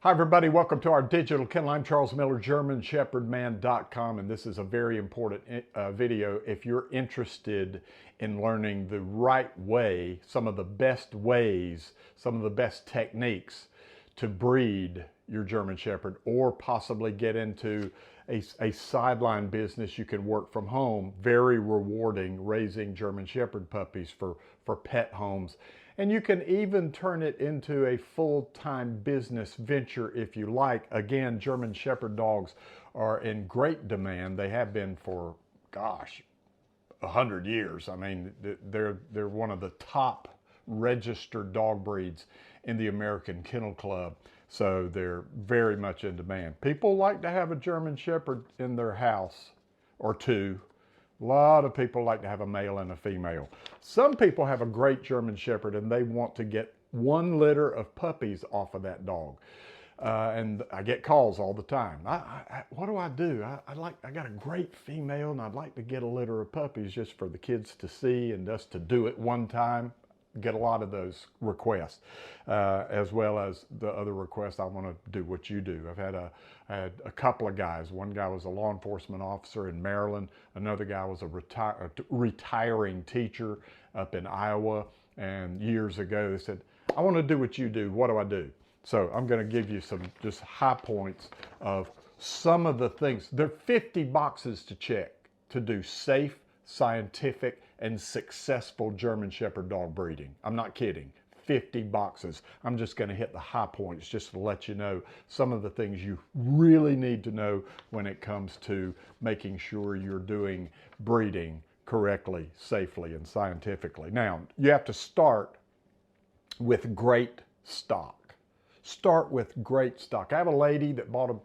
Hi everybody, welcome to our digital kennel. I'm Charles Miller, GermanShepherdMan.com, and this is a very important video if you're interested in learning the right way, some of the best ways, some of the best techniques to breed your German Shepherd, or possibly get into a sideline business. You can work from home. Very rewarding raising German Shepherd puppies for pet homes. And you can even turn it into a full-time business venture if you like. Again, German Shepherd dogs are in great demand. They have been for, gosh, 100 years. I mean, they're one of the top registered dog breeds in the American Kennel Club. So they're very much in demand. People like to have a German Shepherd in their house or two. A lot of people like to have a male and a female. Some people have a great German Shepherd and they want to get one litter of puppies off of that dog. And I get calls all the time. What do I do? I got a great female and I'd like to get a litter of puppies just for the kids to see and just to do it one time. Get a lot of those requests, as well as the other requests. I want to do what you do. I had a couple of guys. One guy was a law enforcement officer in Maryland. Another guy was a retiring teacher up in Iowa. And years ago, they said, I want to do what you do. What do I do? So I'm going to give you some just high points of some of the things. There are 50 boxes to check to do safe, scientific, and successful German Shepherd dog breeding. I'm not kidding. 50 boxes. I'm just going to hit the high points just to let you know some of the things you really need to know when it comes to making sure you're doing breeding correctly, safely, and scientifically. Now, you have to start with great stock. Start with great stock. I have a lady that bought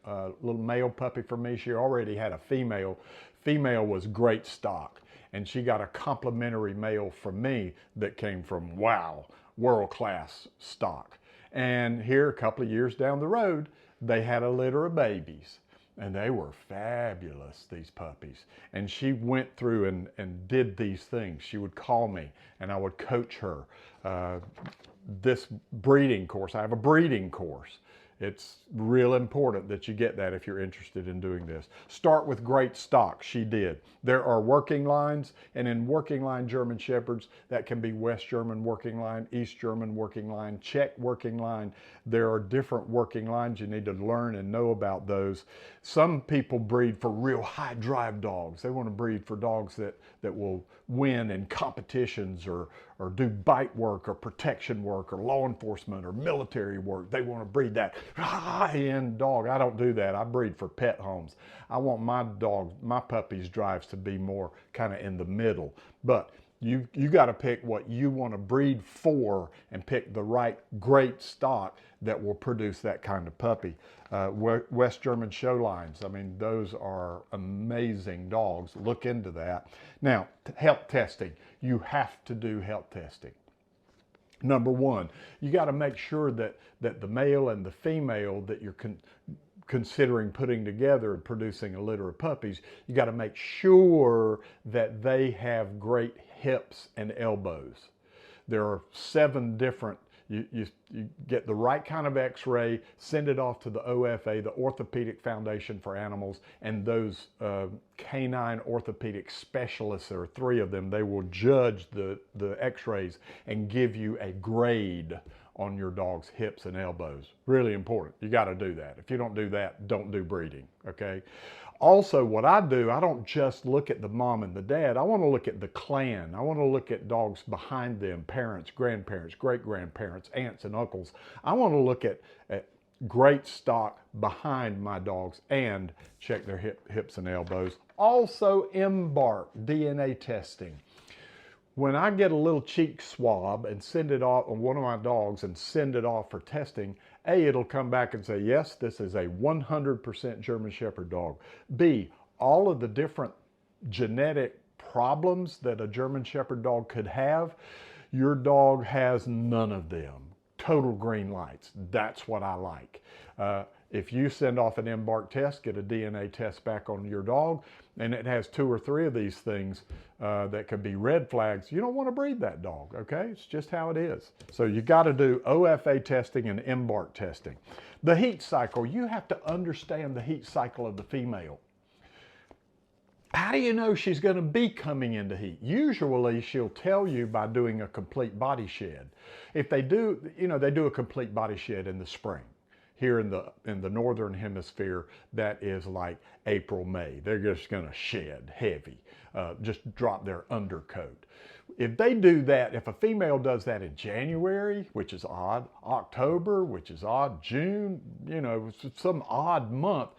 a little male puppy for me. She already had a female. Female was great stock. And she got a complimentary male from me that came from, wow, world-class stock. And here, a couple of years down the road, they had a litter of babies. And they were fabulous, these puppies. And she went through and did these things. She would call me, and I would coach her. This breeding course, I have a breeding course. It's real important that you get that if you're interested in doing this. Start with great stock. She did. There are working lines, and in working line German Shepherds, that can be West German working line, East German working line, Czech working line. There are different working lines. You need to learn and know about those. Some people breed for real high drive dogs. They want to breed for dogs that will win in competitions or do bite work or protection work or law enforcement or military work. They want to breed that high-end dog. I don't do that. I breed for pet homes. I want my puppies' drives to be more kind of in the middle. But you got to pick what you want to breed for and pick the right great stock that will produce that kind of puppy. West German show lines, I mean, those are amazing dogs. Look into that. Now, health testing. You have to do health testing. Number one, you got to make sure that the male and the female that you're considering putting together and producing a litter of puppies, you got to make sure that they have great hips and elbows. There are 7 different, you get the right kind of x-ray, send it off to the OFA, the Orthopedic Foundation for Animals, and those canine orthopedic specialists, there are 3 of them, they will judge the x-rays and give you a grade on your dog's hips and elbows. Really important. You got to do that. If you don't do that, don't do breeding, okay? Also, what I do, I don't just look at the mom and the dad. I want to look at the clan. I want to look at dogs behind them, parents, grandparents, great-grandparents, aunts and uncles. I want to look at great stock behind my dogs and check their hips and elbows. Also, embark DNA testing. When I get a little cheek swab and send it off on one of my dogs and send it off for testing, A, it'll come back and say, yes, this is a 100% German Shepherd dog. B, all of the different genetic problems that a German Shepherd dog could have, your dog has none of them. total green lights. That's what I like. If you send off an embark test, get a DNA test back on your dog, and it has 2 or 3 of these things that could be red flags, you don't want to breed that dog, okay? It's just how it is. So you got to do OFA testing and embark testing. The heat cycle, you have to understand the heat cycle of the female. How do you know she's going to be coming into heat? Usually she'll tell you by doing a complete body shed. If they do, they do a complete body shed in the spring. Here in the northern hemisphere, that is like April, May. They're just going to shed heavy, just drop their undercoat. If they do that, if a female does that in January, which is odd, October, which is odd, June, some odd month,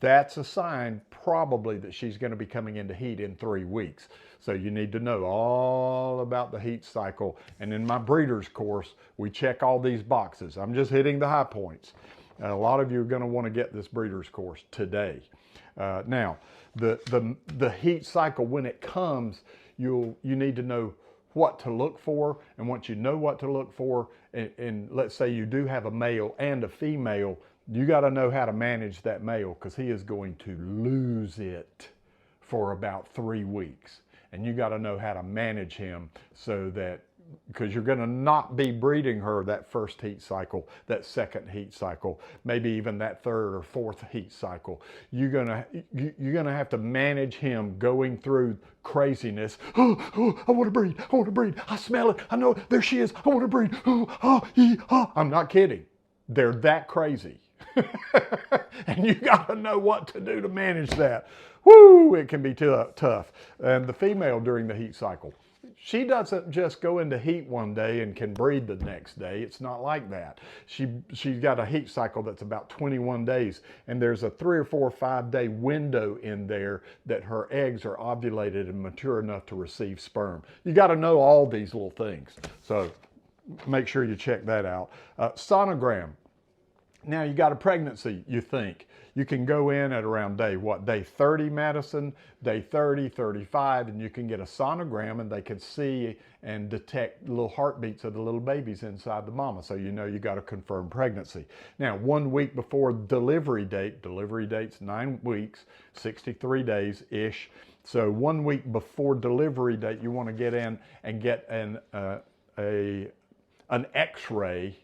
that's a sign probably that she's going to be coming into heat in 3 weeks. So you need to know all about the heat cycle. And in my breeders course, we check all these boxes. I'm just hitting the high points. A lot of you are going to want to get this breeders course today. Now, the heat cycle, when it comes, you need to know what to look for. And once you know what to look for, and let's say you do have a male and a female, you got to know how to manage that male, because he is going to lose it for about 3 weeks. And you got to know how to manage him so that, because you're going to not be breeding her that first heat cycle, that second heat cycle, maybe even that third or fourth heat cycle. You're going to have to manage him going through craziness. Oh, I want to breed. I want to breed. I smell it. I know, there she is. I want to breed. I'm not kidding. They're that crazy. And you got to know what to do to manage that. Woo, it can be tough. And the female during the heat cycle, she doesn't just go into heat one day and can breed the next day. It's not like that. She's got a heat cycle that's about 21 days, and there's a 3 or 4 or 5 day window in there that her eggs are ovulated and mature enough to receive sperm. You got to know all these little things. So make sure you check that out. Sonogram. Now you got a pregnancy, you think. You can go in at around day 30, Madison, day 30, 35, and you can get a sonogram, and they can see and detect little heartbeats of the little babies inside the mama. So you know you got a confirmed pregnancy. Now, 1 week before delivery date's 9 weeks, 63 days-ish. So 1 week before delivery date, you want to get in and get an x-ray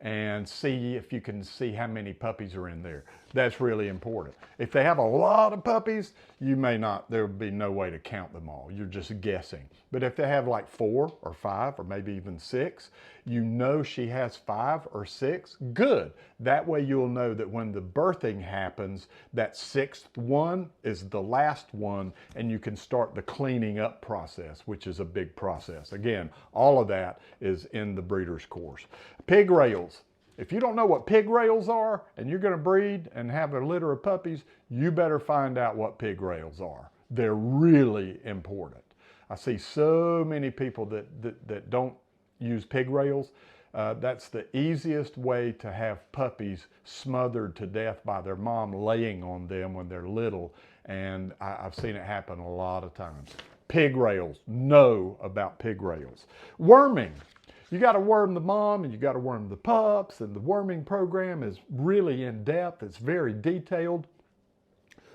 and see if you can see how many puppies are in there. That's really important. If they have a lot of puppies, there would be no way to count them all. You're just guessing. But if they have like 4 or 5 or maybe even 6, you know she has 5 or 6, good. That way you'll know that when the birthing happens, that 6th one is the last one, and you can start the cleaning up process, which is a big process. Again, all of that is in the breeder's course. Pig rails. If you don't know what pig rails are and you're going to breed and have a litter of puppies, you better find out what pig rails are. They're really important. I see so many people that don't use pig rails. That's the easiest way to have puppies smothered to death by their mom laying on them when they're little, and I've seen it happen a lot of times. Pig rails. Know about pig rails. Worming. You got to worm the mom and you got to worm the pups, and the worming program is really in depth. It's very detailed.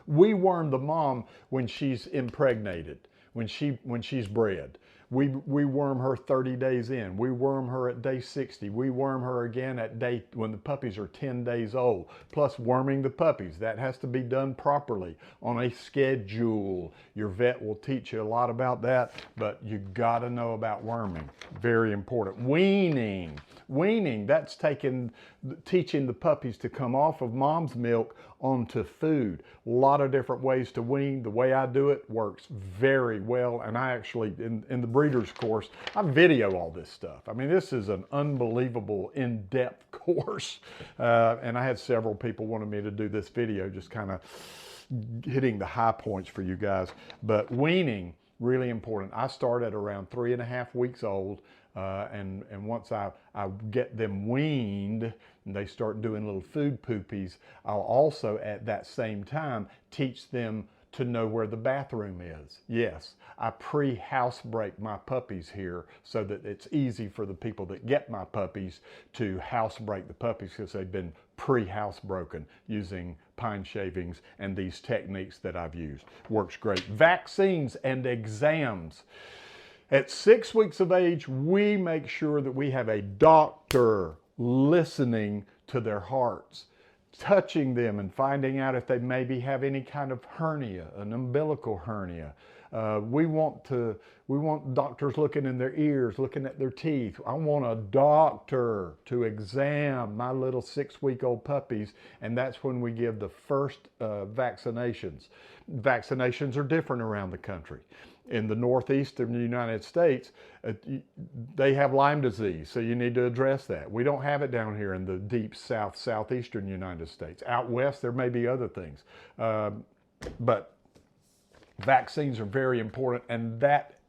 We worm the mom when she's impregnated, when she's bred. We worm her 30 days in. We worm her at day 60. We worm her again at when the puppies are 10 days old. Plus worming the puppies. That has to be done properly on a schedule. Your vet will teach you a lot about that, but you got to know about worming. Very important. Weaning. Weaning, that's teaching the puppies to come off of mom's milk onto food. A lot of different ways to wean. The way I do it works very well, and I actually, in the breeder's course, I video all this stuff. I mean, this is an unbelievable in-depth course, and I had several people wanted me to do this video, just kind of hitting the high points for you guys. But weaning, really important. I start at around 3.5 weeks old. And once I get them weaned and they start doing little food poopies, I'll also at that same time teach them to know where the bathroom is. Yes, I pre-housebreak my puppies here so that it's easy for the people that get my puppies to housebreak the puppies because they've been pre-housebroken using pine shavings and these techniques that I've used. Works great. Vaccines and exams. At 6 weeks of age, we make sure that we have a doctor listening to their hearts, touching them and finding out if they maybe have any kind of hernia, an umbilical hernia. We want doctors looking in their ears, looking at their teeth. I want a doctor to examine my little 6-week-old puppies, and that's when we give the first vaccinations. Vaccinations are different around the country. In the northeastern United States, they have Lyme disease, so you need to address that. We don't have it down here in the deep southeastern United States. Out west, there may be other things. But vaccines are very important, and that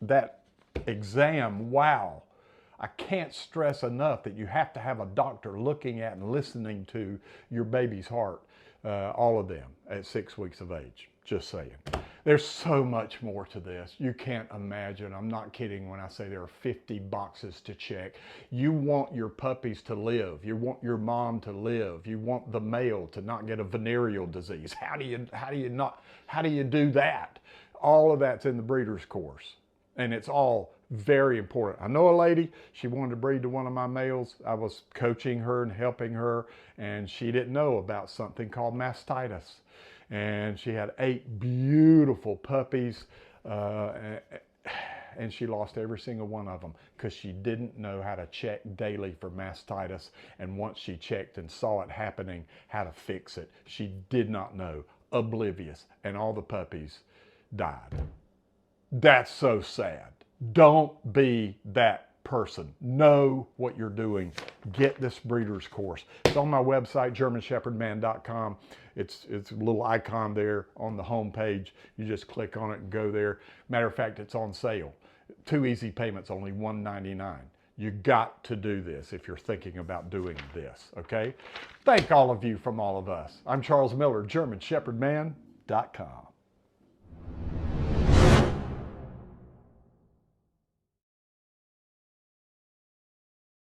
exam, wow. I can't stress enough that you have to have a doctor looking at and listening to your baby's heart, all of them at 6 weeks of age, just saying. There's so much more to this. You can't imagine. I'm not kidding when I say there are 50 boxes to check. You want your puppies to live. You want your mom to live. You want the male to not get a venereal disease. How do you do that? All of that's in the breeder's course, and it's all very important. I know a lady, she wanted to breed to one of my males. I was coaching her and helping her, and she didn't know about something called mastitis. And she had 8 beautiful puppies, and she lost every single one of them because she didn't know how to check daily for mastitis. And once she checked and saw it happening, how to fix it. She did not know, oblivious, and all the puppies died. That's so sad. Don't be that person. Know what you're doing. Get this breeder's course. It's on my website, GermanShepherdMan.com. It's a little icon there on the home page. You just click on it and go there. Matter of fact, it's on sale. 2 easy payments, only $1.99. You got to do this if you're thinking about doing this, okay? Thank all of you from all of us. I'm Charles Miller, GermanShepherdMan.com.